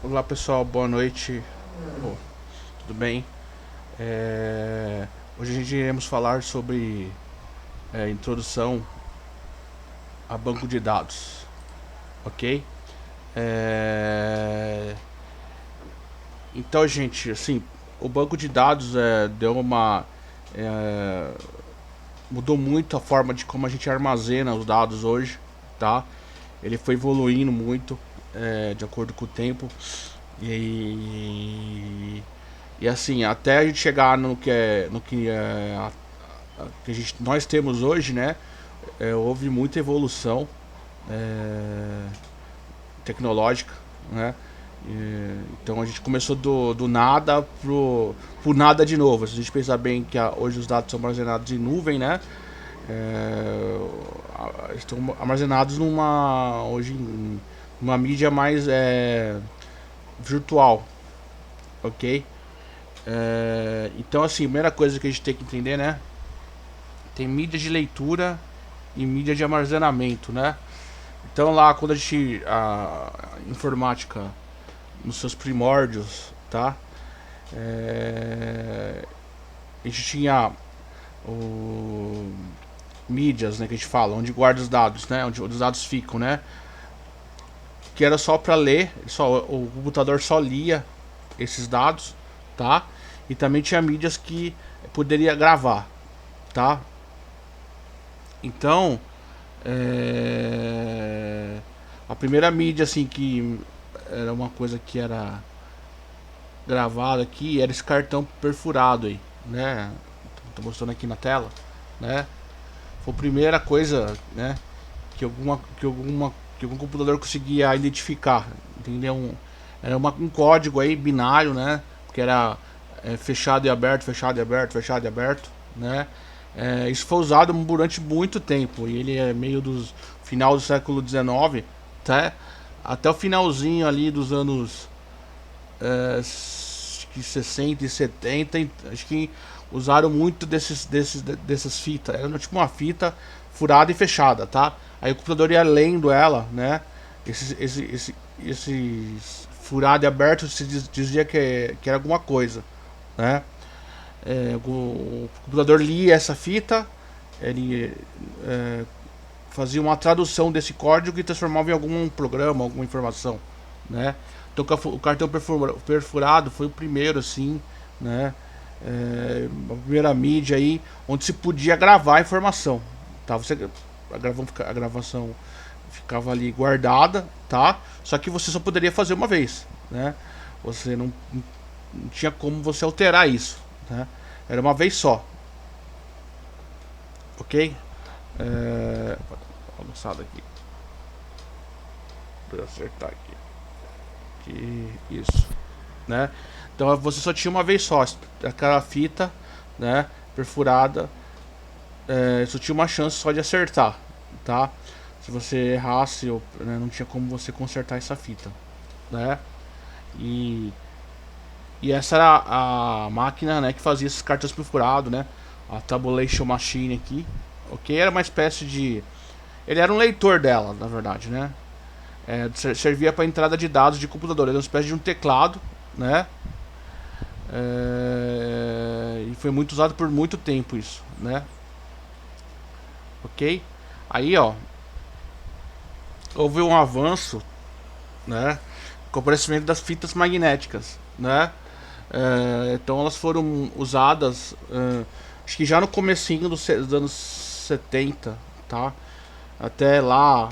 Olá pessoal, boa noite. Oh, tudo bem? Hoje a gente iremos falar sobre introdução a banco de dados, ok? É, então, gente, assim, o banco de dados deu uma mudou muito a forma de como a gente armazena os dados hoje, tá? Ele foi evoluindo muito de acordo com o tempo e E assim, até a gente chegar no que nós temos hoje, né? Houve muita evolução é, tecnológica, né? Então a gente começou do nada pro nada de novo. Se a gente pensar bem que hoje os dados são armazenados em nuvem, né? Estão armazenados hoje em uma mídia mais virtual, ok? Então, assim, a primeira coisa que a gente tem que entender, né? Tem mídia de leitura e mídia de armazenamento, né? Então, lá, quando a informática, nos seus primórdios, tá? A gente tinha o, mídias, né? Que a gente fala, onde guarda os dados, né? Onde os dados ficam, né? Que era só para ler, o computador só lia esses dados, tá? E também tinha mídias que poderia gravar, tá? Então, a primeira mídia assim que era uma coisa que era gravada aqui era esse cartão perfurado aí, né? Tô mostrando aqui na tela, né? Foi a primeira coisa, né? Que algum computador conseguia identificar, entendeu? Era um código aí binário, né? Que era fechado e aberto, fechado e aberto, fechado e aberto, né? Isso foi usado durante muito tempo e ele é meio dos final do século XIX, tá? Até o finalzinho ali dos anos 60 e 70, acho que usaram muito dessas fitas. Era tipo uma fita furada e fechada, tá? Aí o computador ia lendo ela, né? Esses furado e aberto se dizia que era alguma coisa, né? O computador lia essa fita, ele fazia uma tradução desse código e transformava em algum programa, alguma informação, né? Então o cartão perfurado foi o primeiro, assim, né? A primeira mídia aí onde se podia gravar a informação, tá? A gravação ficava ali guardada, tá? Só que você só poderia fazer uma vez, né? Você não tinha como você alterar isso, né? Era uma vez só, ok? Avançado aqui, para acertar aqui. Isso, né? Então você só tinha uma vez só aquela fita, né? Perfurada, só tinha uma chance só de acertar, tá? Se você errasse, né, não tinha como você consertar essa fita, né? E, e essa era a máquina, né, que fazia esses cartões perfurados, né? A tabulation machine aqui, ok? Era uma espécie de, ele era um leitor dela, na verdade, né? Servia para entrada de dados de computador, era uma espécie de um teclado, né? E foi muito usado por muito tempo isso, né? Ok? Aí, ó, houve um avanço, né? Com o aparecimento das fitas magnéticas, né? Então elas foram usadas, acho que já no comecinho dos anos 70, tá? Até lá,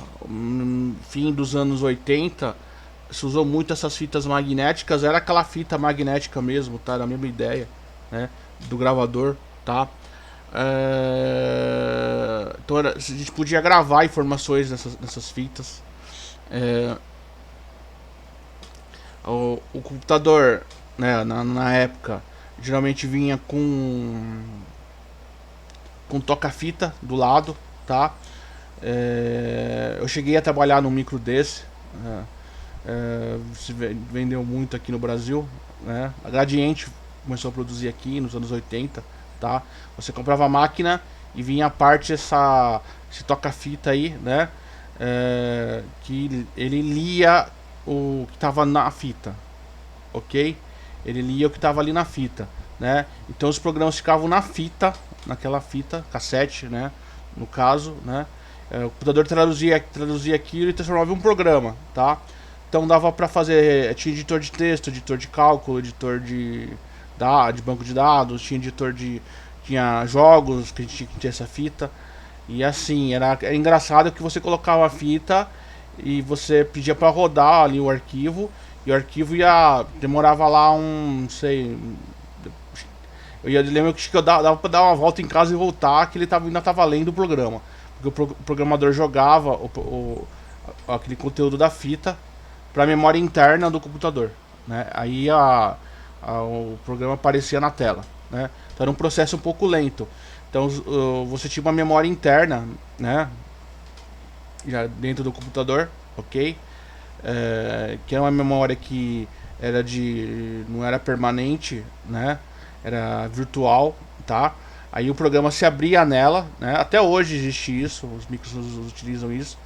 fim dos anos 80, se usou muito essas fitas magnéticas, era aquela fita magnética mesmo, tá? Era a mesma ideia, né? Do gravador, tá? Então a gente podia gravar informações nessas fitas. É, o computador, né, na época, geralmente vinha com toca-fita do lado, tá? Eu cheguei a trabalhar num micro desse. Se vendeu muito aqui no Brasil, né? A Gradiente começou a produzir aqui nos anos 80, tá? Você comprava a máquina e vinha a parte esse toca-fita aí, né? Que ele lia o que estava na fita, ok? Ele lia o que estava ali na fita, né? Então os programas ficavam na fita, naquela fita cassete, né? No caso, né? O computador traduzia aquilo e transformava em um programa, tá? Então dava para fazer, tinha editor de texto, editor de cálculo, editor de banco de dados, tinha jogos que a gente tinha que ter essa fita. E assim, era engraçado que você colocava a fita e você pedia para rodar ali o arquivo, e o arquivo demorava lá não sei, lembro que eu dava pra dar uma volta em casa e voltar, que ainda tava lendo o programa. Porque o programador jogava aquele conteúdo da fita para a memória interna do computador, né? Aí o programa aparecia na tela, né? Então era um processo um pouco lento. Então você tinha uma memória interna, né? Já dentro do computador, ok? Que era uma memória que não era permanente, né? Era virtual, tá? Aí o programa se abria nela, né? Até hoje existe isso, os micros utilizam isso,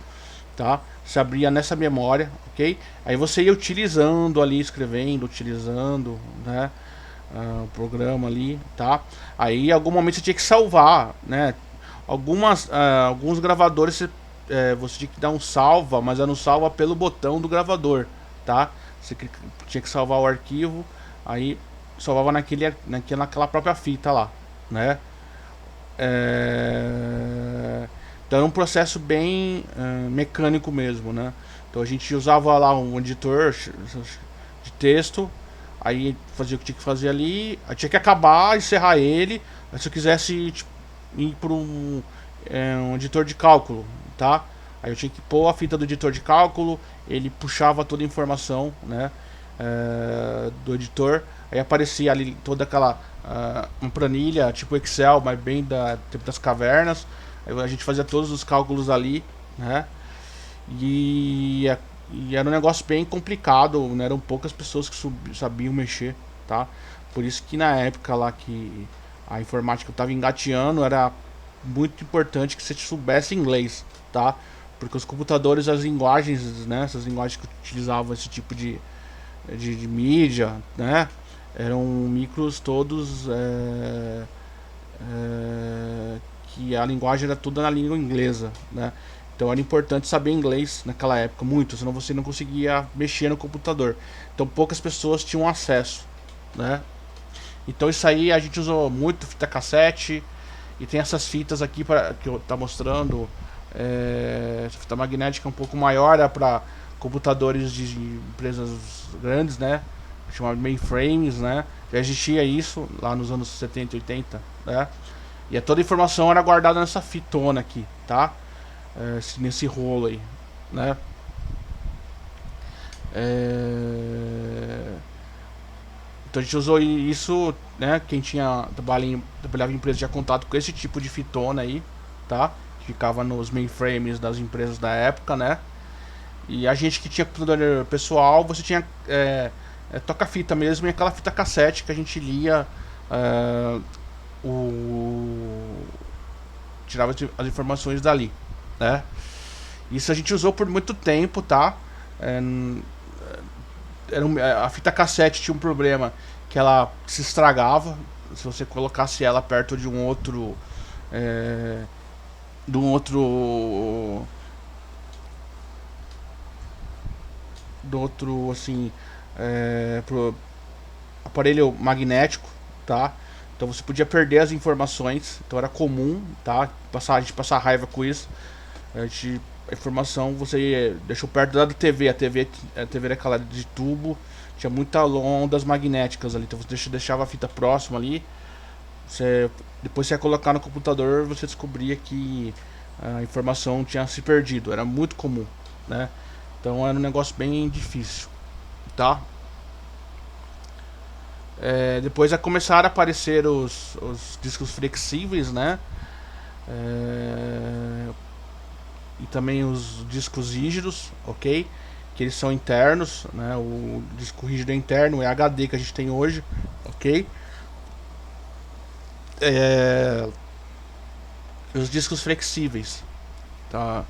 tá? Se abria nessa memória, ok? Aí você ia utilizando ali, escrevendo, utilizando, né? O programa ali, tá? Aí em algum momento você tinha que salvar, né? Alguns gravadores você tinha que dar um salva, mas era um salva pelo botão do gravador, tá? Você tinha que salvar o arquivo, aí salvava naquela própria fita lá, né? Então era um processo bem mecânico mesmo, né? Então a gente usava lá um editor de texto, aí fazia o que tinha que fazer ali, aí tinha que acabar, encerrar ele, aí se eu quisesse tipo, ir para um editor de cálculo, tá? Aí eu tinha que pôr a fita do editor de cálculo, ele puxava toda a informação, né? Do editor, aí aparecia ali toda aquela uma planilha tipo Excel, mas bem tipo das cavernas. Aí a gente fazia todos os cálculos ali, né? E, e era um negócio bem complicado, né? Eram poucas pessoas que sabiam mexer, tá? Por isso que na época lá que a informática estava engateando, era muito importante que você soubesse inglês, tá? Porque os computadores, as linguagens, né? Essas linguagens que utilizavam esse tipo de mídia, né? Eram micros todos que a linguagem era toda na língua inglesa, né? Então era importante saber inglês naquela época, muito, senão você não conseguia mexer no computador. Então poucas pessoas tinham acesso, né? Então isso aí a gente usou muito fita cassete, e tem essas fitas aqui que eu tá mostrando. Essa fita magnética um pouco maior é para computadores de empresas grandes, né? Chamado mainframes, né? Já existia isso lá nos anos 70 e 80, né? E toda a informação era guardada nessa fitona aqui, tá? Nesse rolo aí, né? Então a gente usou isso, né? Quem trabalhava em empresa tinha contato com esse tipo de fitona aí, tá? Que ficava nos mainframes das empresas da época, né? E a gente que tinha computador pessoal, você tinha toca-fita mesmo, e aquela fita cassete que a gente lia, tirava as informações dali, né? Isso a gente usou por muito tempo, tá? É, a fita cassete tinha um problema que ela se estragava se você colocasse ela perto de um outro de um outro assim aparelho magnético, tá? Então você podia perder as informações, então era comum, tá? A gente passar raiva com isso. A informação você deixou perto da TV, a TV era aquela de tubo, tinha muitas ondas magnéticas ali, então você deixava a fita próxima ali. Depois você ia colocar no computador, você descobria que a informação tinha se perdido, era muito comum, né? Então era um negócio bem difícil, tá? Depois já começaram a aparecer os discos flexíveis, né? E também os discos rígidos, ok? Que eles são internos, né? O disco rígido é interno, é HD que a gente tem hoje, ok? Os discos flexíveis, tá?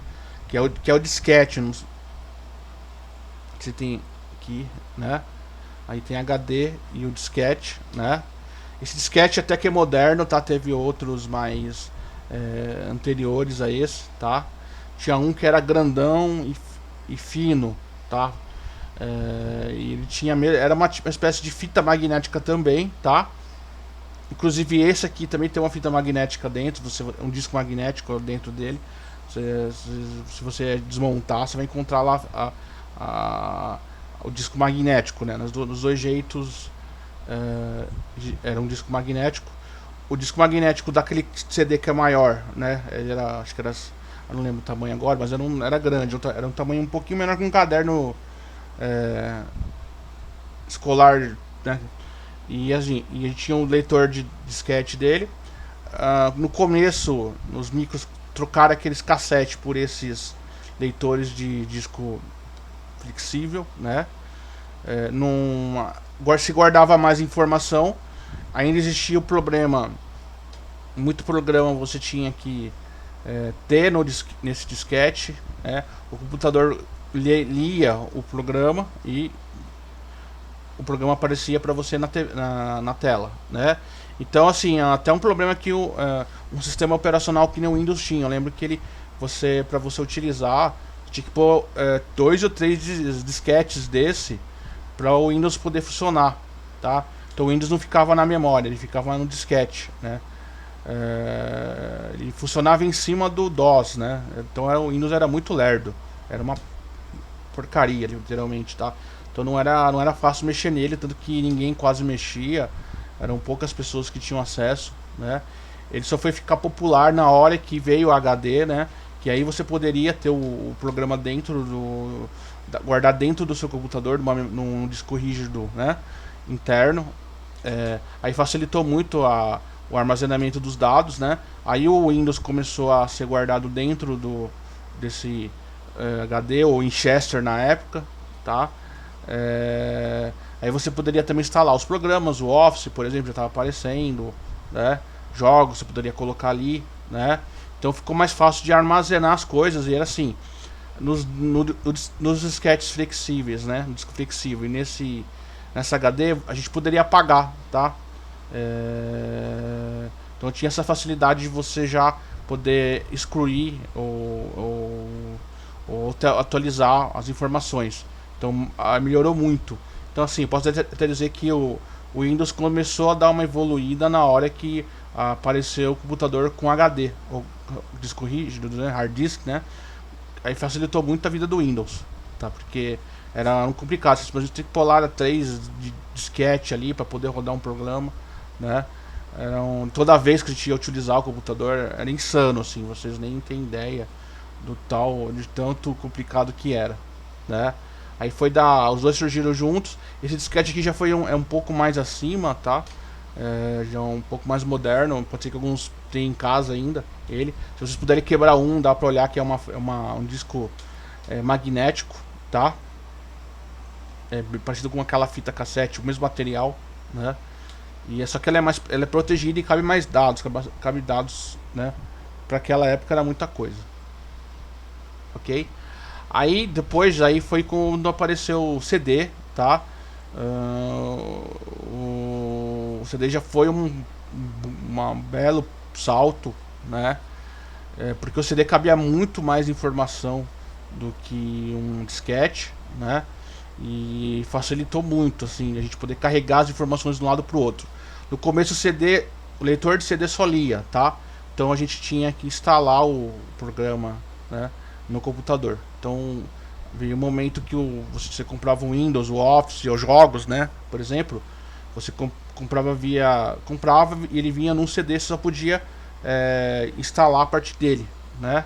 Que é o disquete. Você tem aqui, né? Aí tem HD e o disquete, né? Esse disquete até que é moderno, tá? Teve outros mais anteriores a esse, tá? Tinha um que era grandão e fino, tá? E ele tinha era uma espécie de fita magnética também, tá? Inclusive esse aqui também tem uma fita magnética dentro, um disco magnético dentro dele. Se você desmontar, você vai encontrar lá a- o disco magnético, né? Nos dois jeitos era um disco magnético. O disco magnético daquele CD que é maior, né? Ele era, acho que era, eu não lembro o tamanho agora, mas era grande, era um tamanho um pouquinho menor que um caderno é, escolar, né? E assim, e a gente tinha um leitor de disquete dele. No começo, nos micros trocaram aqueles cassetes por esses leitores de disco flexível, né? Se guardava mais informação. Ainda existia o problema, muito programa você tinha que ter nesse disquete, né? O computador lia o programa e o programa aparecia para você na tela, né? Então, assim, até um problema que um sistema operacional que nem o Windows tinha. Eu lembro que para você utilizar, tinha que pôr 2 ou 3 disquetes desse para o Windows poder funcionar, tá? Então o Windows não ficava na memória, ele ficava no disquete, né? Ele funcionava em cima do DOS, né? Então o Windows era muito lerdo, era uma porcaria, literalmente, tá? Então não era fácil mexer nele, tanto que ninguém quase mexia, eram poucas pessoas que tinham acesso, né? Ele só foi ficar popular na hora que veio o HD, né? Que aí você poderia ter o programa guardar dentro do seu computador, num disco rígido, né? Interno. Aí facilitou muito o armazenamento dos dados, né? Aí o Windows começou a ser guardado dentro desse HD ou em Chester na época, tá? Aí você poderia também instalar os programas, o Office, por exemplo, já estava aparecendo, né? Jogos você poderia colocar ali, né? Então ficou mais fácil de armazenar as coisas e era assim, nos disquetes flexíveis, né? No disco flexível e nessa HD a gente poderia apagar, tá? Então tinha essa facilidade de você já poder excluir ou atualizar as informações. Então melhorou muito. Então assim, posso até dizer que o Windows começou a dar uma evoluída na hora que apareceu o computador com HD, ou disco rígido, né, hard disk, né? Aí facilitou muito a vida do Windows, tá? Porque era complicado, você tinha que pular 3 de disquete ali para poder rodar um programa, né? Toda vez que a gente ia utilizar o computador era insano, assim, vocês nem têm ideia de tanto complicado que era, né? Aí os dois surgiram juntos. Esse disquete aqui já foi um pouco mais acima, tá? Já um pouco mais moderno. Pode ser que alguns tenham em casa ainda. Se vocês puderem quebrar dá pra olhar que é um disco magnético, tá? Parecido com aquela fita cassete, o mesmo material, né? E só que ela é protegida e cabe mais dados, cabe dados, né? Para aquela época era muita coisa, ok? Aí depois foi quando apareceu o CD, tá? O CD já foi um belo salto, né? Porque o CD cabia muito mais informação do que um disquete, né? E facilitou muito, assim, a gente poder carregar as informações de um lado para o outro. No começo o leitor de CD só lia, tá? Então a gente tinha que instalar o programa, né, no computador. Então veio um momento que você comprava o Windows, o Office, os jogos, né, por exemplo, você comprava e ele vinha num CD, você só podia instalar a parte dele, né?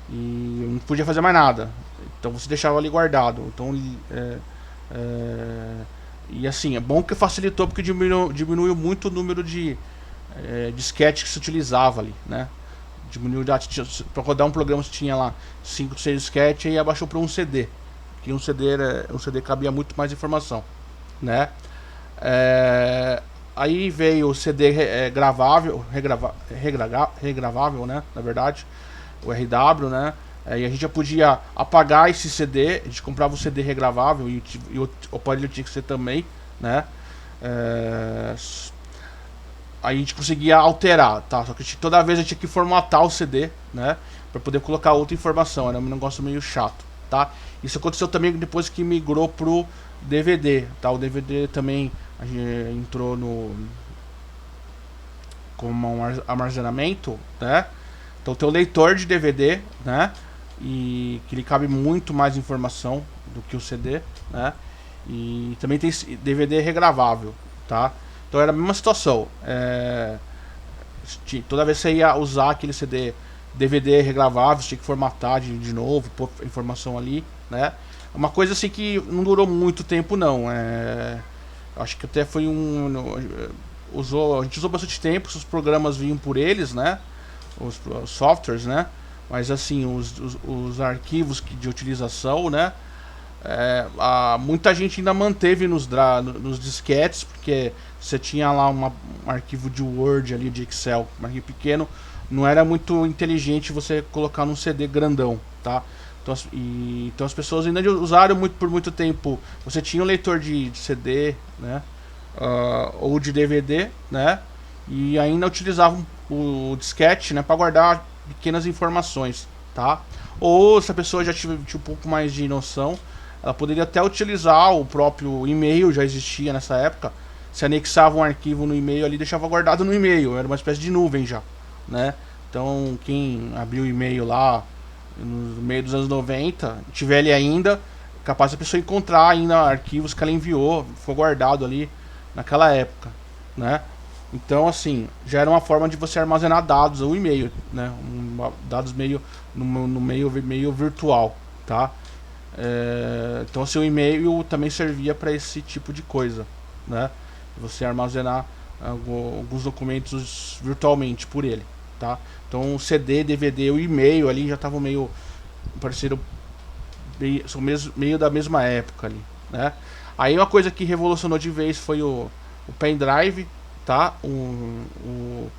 E não podia fazer mais nada. Então você deixava ali guardado. Então e assim, é bom que facilitou porque diminuiu muito o número de disquete que se utilizava ali, né? Diminuiu para rodar um programa você tinha lá 5, 6 disquetes e abaixou para um CD. Que um CD cabia muito mais informação, né? Aí veio o CD regravável, né? Na verdade, o RW, né? E a gente já podia apagar esse CD, a gente comprava o CD regravável e o aparelho tinha que ser também, né? É, aí a gente conseguia alterar, tá? Só que toda vez a gente tinha que formatar o CD, né? Pra poder colocar outra informação, era um negócio meio chato, tá? Isso aconteceu também depois que migrou pro DVD, tá? O DVD também a gente entrou no como um armazenamento, né? Então tem o leitor de DVD, né? E que ele cabe muito mais informação do que o CD, né? E também tem DVD regravável, tá? Então era a mesma situação. Toda vez que você ia usar aquele CD DVD regravável, você tinha que formatar de novo, pôr informação ali, né? Uma coisa assim que não durou muito tempo não. Acho que até foi a gente usou bastante tempo, os programas vinham por eles, né? Os softwares, né? Mas assim, os arquivos de utilização, né? Muita gente ainda manteve nos disquetes, porque você tinha lá um arquivo de Word ali, de Excel, um arquivo pequeno, não era muito inteligente você colocar num CD grandão, tá? Então as pessoas ainda usaram por muito tempo. Você tinha um leitor de CD, né? Ou de DVD, né? E ainda utilizavam o disquete, né, para guardar pequenas informações, tá? Ou se a pessoa já tinha um pouco mais de noção, ela poderia até utilizar o próprio e-mail, já existia nessa época. Se anexava um arquivo no e-mail ali, deixava guardado no e-mail, era uma espécie de nuvem já, né? Então quem abriu o e-mail lá no meio dos anos 90, tiver ele ainda, capaz da pessoa encontrar ainda arquivos que ela enviou, foi guardado ali naquela época, né? Então, assim, já era uma forma de você armazenar dados, o e-mail, né? Dados meio no meio virtual, tá? Então, assim, o e-mail também servia para esse tipo de coisa, né? Você armazenar alguns documentos virtualmente por ele, tá? Então, o CD, DVD, o e-mail ali já estavam meio pareceram são meio da mesma época ali, né? Aí uma coisa que revolucionou de vez foi o pendrive, tá? O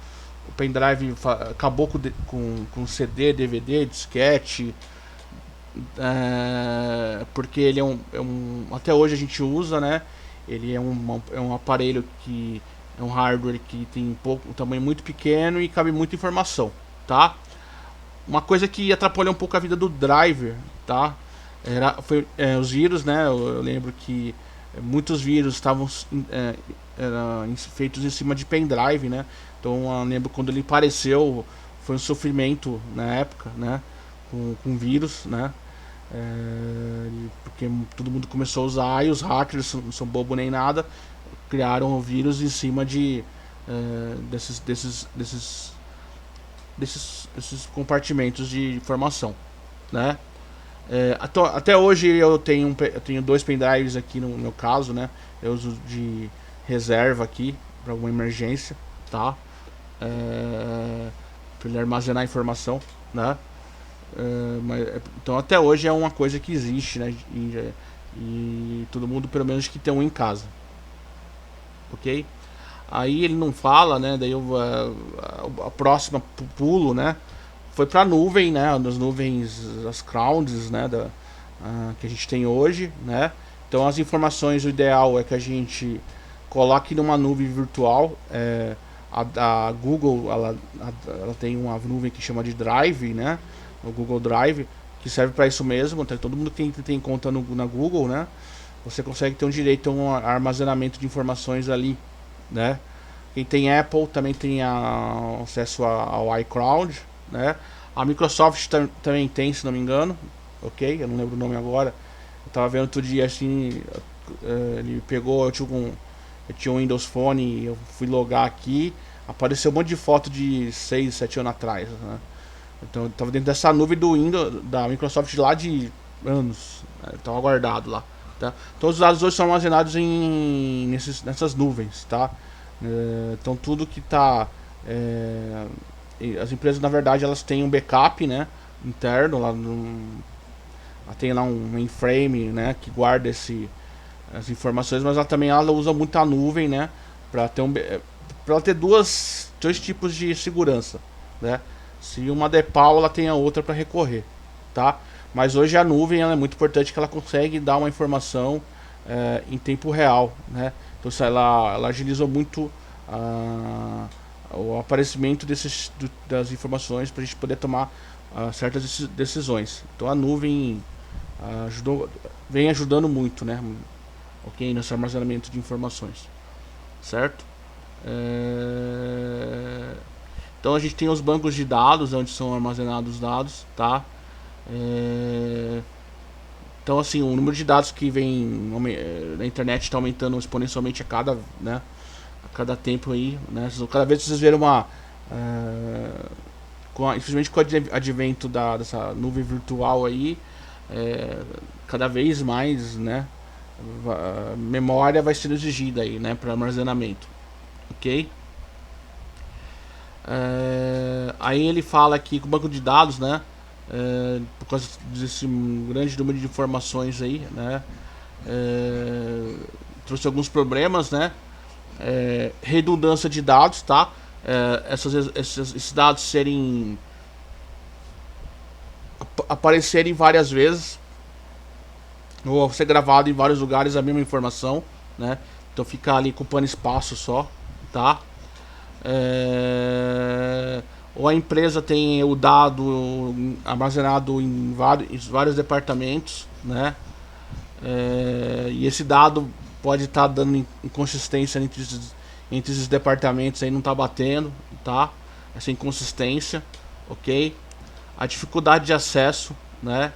pendrive acabou com CD, DVD, disquete, porque ele até hoje a gente usa, né? Ele é um aparelho que é um hardware que tem um tamanho muito pequeno e cabe muita informação, tá? Uma coisa que atrapalhou um pouco a vida do driver, tá? Foi os vírus, né? Eu lembro que muitos vírus estavam feitos em cima de pendrive, né? Então eu lembro quando ele apareceu, foi um sofrimento na época, né? Com vírus, né? Porque todo mundo começou a usar e os hackers não são bobo nem nada, criaram o vírus em cima desses compartimentos de informação, né? Até hoje eu tenho dois pendrives aqui no meu caso, né? Eu uso de reserva aqui para alguma emergência, tá? Para ele armazenar informação, né? Então até hoje é uma coisa que existe, né? E todo mundo pelo menos que tem um em casa, ok? Aí ele não fala, né? Daí a próxima pulo, né? Foi para a nuvem, né? As nuvens, as clouds, né? Que a gente tem hoje, né? Então as informações, o ideal é que a gente coloque numa nuvem virtual. A Google, ela tem uma nuvem que chama de Drive, né? O Google Drive, que serve para isso mesmo. Então, todo mundo que tem conta na Google, né? Você consegue ter um direito a um armazenamento de informações ali, né? Quem tem Apple também tem acesso ao iCloud, né? A Microsoft também tem, se não me engano, ok? Eu não lembro o nome agora. Eu tava vendo outro dia assim, ele pegou, eu tinha um Windows Phone e eu fui logar aqui, apareceu um monte de foto de 6, 7 anos atrás, né? Então eu tava dentro dessa nuvem do Windows, da Microsoft lá de anos, né? Tava guardado lá, tá? Então os dados hoje são armazenados nessas nuvens, tá? Então tudo que tá as empresas na verdade elas têm um backup, né, interno lá tem lá um mainframe, né, que guarda as informações, mas ela usa muito a nuvem, né, para ela ter dois tipos de segurança, né? Se uma der pau, ela tem a outra para recorrer, tá? Mas hoje a nuvem ela é muito importante, que ela consegue dar uma informação em tempo real, né? Então ela agilizou muito o aparecimento das informações para a gente poder tomar certas decisões. Então a nuvem vem ajudando muito, né? Ok, nesse armazenamento de informações, certo? Então a gente tem os bancos de dados, onde são armazenados os dados, tá? Então assim, o número de dados que vem na internet está aumentando exponencialmente né, a cada tempo aí, né? Cada vez vocês verem infelizmente com o advento dessa nuvem virtual aí, cada vez mais, né, memória vai ser exigida aí, né, para armazenamento, ok? Aí ele fala aqui que o banco de dados, né, por causa desse grande número de informações aí, né, trouxe alguns problemas, né, redundância de dados, tá? Esses dados aparecerem várias vezes ou ser gravado em vários lugares a mesma informação, né? Então fica ali ocupando espaço só, tá? Ou a empresa tem o dado armazenado em vários departamentos, né? E esse dado pode estar dando inconsistência entre esses departamentos aí, não está batendo, tá? Essa inconsistência, ok? A dificuldade de acesso, né?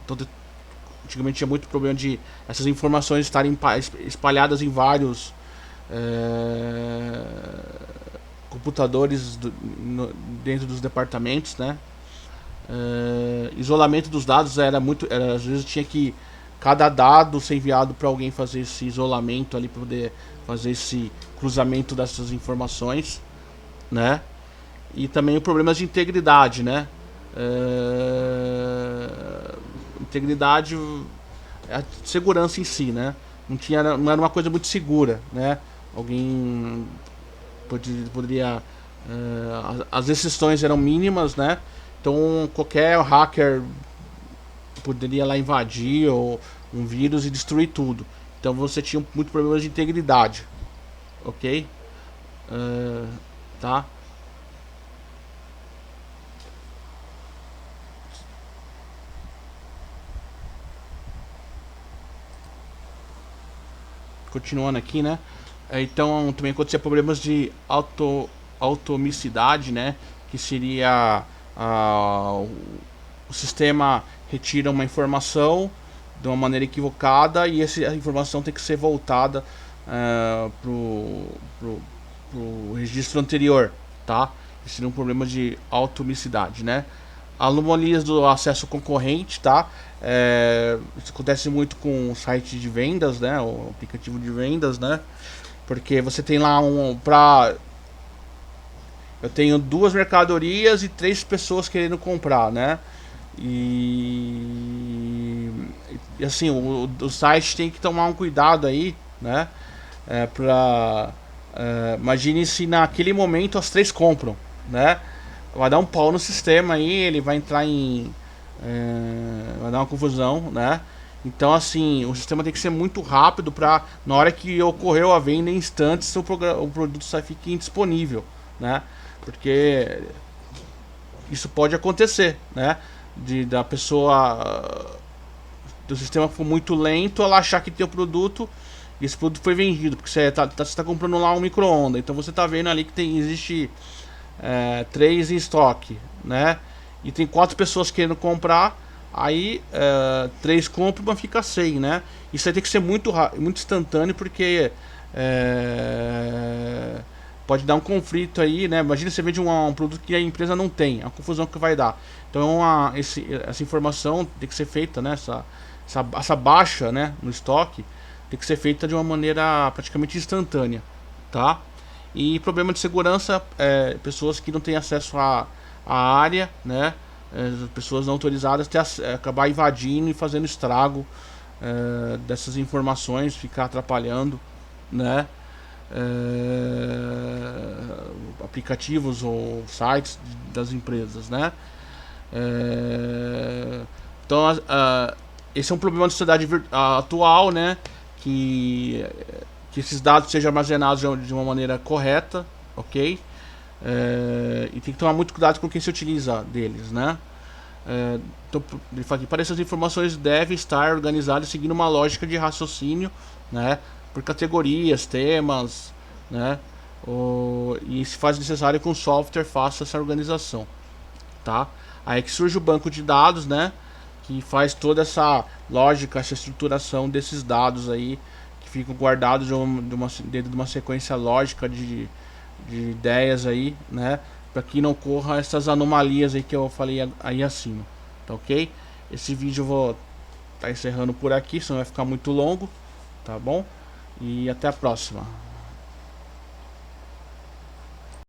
Então, antigamente tinha muito problema de essas informações estarem espalhadas em vários computadores dentro dos departamentos, né? Isolamento dos dados às vezes tinha que cada dado ser enviado para alguém fazer esse isolamento ali para poder fazer esse cruzamento dessas informações, né? E também o problemas de integridade, né? Integridade, a segurança em si, né? Não era uma coisa muito segura, né? Alguém poderia as exceções eram mínimas, né? Então qualquer hacker poderia lá invadir ou um vírus e destruir tudo. Então você tinha muito problemas de integridade, ok? Tá? Continuando aqui, né? Então também acontecia problemas de automicidade, né? Que seria o sistema retira uma informação de uma maneira equivocada e a informação tem que ser voltada pro registro anterior, tá? Esse seria um problema de automicidade, né? Anomalias do acesso concorrente, tá? Isso acontece muito com o site de vendas, né? O aplicativo de vendas, né? Porque você tem lá eu tenho 2 mercadorias e 3 pessoas querendo comprar, né? E assim, o site tem que tomar um cuidado aí, né? Imagine se naquele momento as 3 compram, né? Vai dar um pau no sistema aí, ele vai entrar vai dar uma confusão, né? Então assim, o sistema tem que ser muito rápido para na hora que ocorreu a venda em instantes o produto sai fique indisponível, né? Porque isso pode acontecer, né? Da pessoa do sistema for muito lento, ela achar que tem o produto e esse produto foi vendido, porque você tá comprando lá um micro-ondas, então você tá vendo ali que existe 3 em estoque, né? E tem 4 pessoas querendo comprar, aí 3 compram, mas fica sem, né? Isso aí tem que ser muito instantâneo, porque pode dar um conflito aí, né? Imagina você vende um produto que a empresa não tem, a confusão que vai dar. Então essa informação tem que ser feita, né? Essa baixa, né, no estoque tem que ser feita de uma maneira praticamente instantânea, tá? E problema de segurança, pessoas que não têm acesso à área, né? Pessoas não autorizadas acabar invadindo e fazendo estrago dessas informações, ficar atrapalhando, né? Aplicativos ou sites das empresas, né? Então, esse é um problema da sociedade atual, né? Que, que esses dados sejam armazenados de uma maneira correta, ok? E tem que tomar muito cuidado com quem se utiliza deles, né? Então, ele fala aqui, para essas informações deve estar organizado seguindo uma lógica de raciocínio, né? Por categorias, temas, né? E se faz necessário que um software faça essa organização, tá? Aí que surge o banco de dados, né? Que faz toda essa lógica, essa estruturação desses dados aí que ficam guardados dentro de uma sequência lógica de ideias aí, né? Para que não ocorra essas anomalias aí que eu falei aí acima, tá ok? Esse vídeo eu vou estar encerrando por aqui, senão vai ficar muito longo, tá bom? E até a próxima.